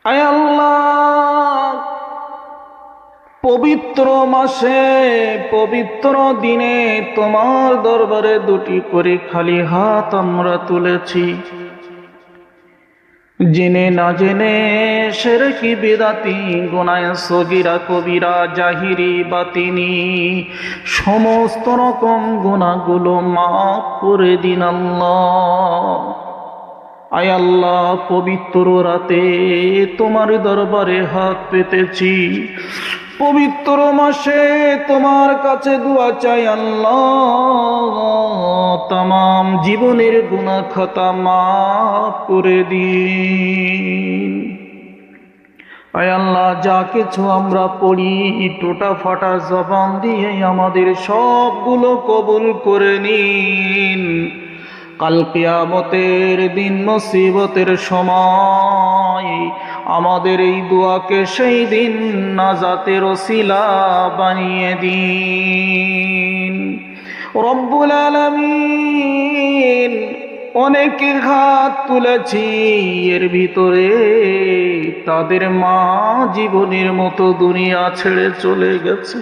আয় আল্লাহ, পবিত্র মাসে পবিত্র দিনে তোমার দরবারে দুটি করে খালি হাত আমরা তুলেছি। জেনে না জেনে শিরকি বিদাতি গুনাহ সগীরা কবিরা জাহিরি বাতিনি সমস্ত রকম গুনাহগুলো মাফ করে দিন আল্লাহ। আয় আল্লাহ, পবিত্র রাতে তোমার দরবারে হাত পেতেছি, পবিত্র মাসে তোমার কাছে দোয়া চাই আল্লাহ, তামাম জীবনের গুনাহ খাতা মাফ করে দিন। আয় আল্লাহ, যা কিছু আমরা পড়ি টোটা ফাটা জবান দিয়ে আমাদের সবগুলো কবুল করে নিন। কাল কিয়ামতের দিন মুসিবতের সময় আমাদের এই দোয়াকে সেই দিন নাজাতের ওসিলা বানিয়ে দিন। রব্বুল আলামিন, অনেকের হাত তুলেছি, এর ভিতরে তাদের মা জীবনের মতো দুনিয়া ছেড়ে চলে গেছে,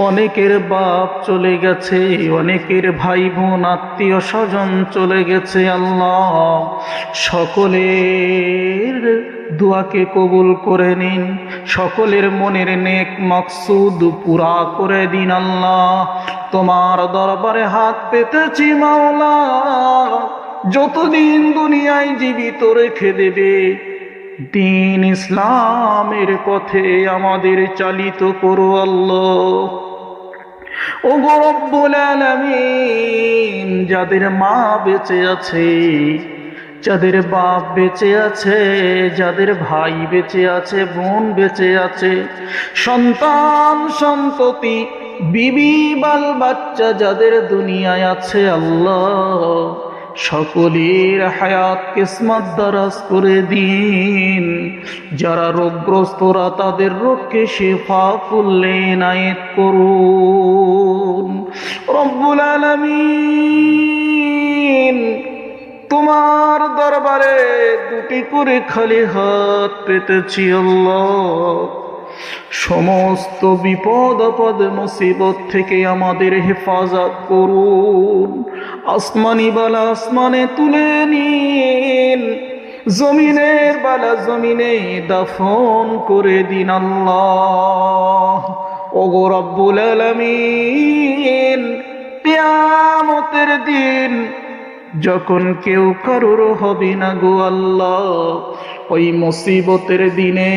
অনেকের বাপ চলে গেছে, অনেকের ভাই বোন আত্মীয় স্বজন চলে গেছে। আল্লাহ, সকলের দোয়াকে কবুল করে নিন, সকলের মনের নেক মাকসুদ পুরা করে দিন। আল্লাহ, তোমার দরবারে হাত পেতেছি মাওলা, যতদিন দুনিয়ায় জীবিত রেখে দেবে দ্বীন ইসলামের পথে আমাদের চালিত করো আল্লাহ। ও গো রব্বুল আলামিন, যাদের মা বেঁচে আছে, যাদের বাপ বেঁচে আছে, যাদের ভাই বেঁচে আছে, বোন বেঁচে আছে, সন্তান সন্ততি বিবি বাল বাচ্চা যাদের দুনিয়ায় আছে আল্লাহ, সকলের হায়াত কিসমত দারাজ করে দিন। যারা রোগগ্রস্তরা তাদের রোগকে শিফা করলে নায়েত করুন। রব্বুল আলামিন, তোমার দরবারে দুটি করে খালি হাত পেতেছি আল্লাহ, সমস্ত বিপদ আপদ মুসিবত থেকে আমাদের হেফাজত করুন। আসমানি বালা আসমানে তুলে নিন, জমিনের বালা জমিনে দাফন করে দিন আল্লাহ। ওগো রব্বুল আলামিন, কিয়ামতের দিন যখন কেউ কারোর হবে না গো আল্লাহ, ওই মুসিবতের দিনে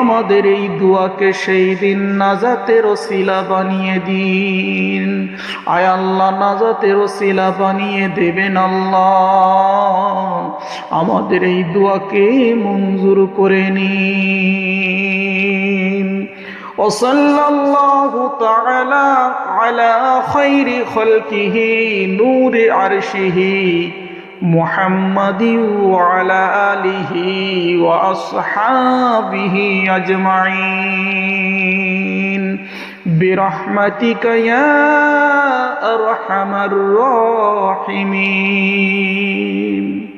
আমাদের এই দোয়াকে সেই দিন নাজাতের ওসিলা বানিয়ে দিন। আয় আল্লাহ, নাজাতের ওসিলা বানিয়ে দেবেন আল্লাহ, আমাদের এই দোয়াকে মঞ্জুর করে নিন। وصلى الله تعالى على خير خلقه نور عرشه محمد وعلى آله وأصحابه أجمعين برحمتك يا أرحم الراحمين.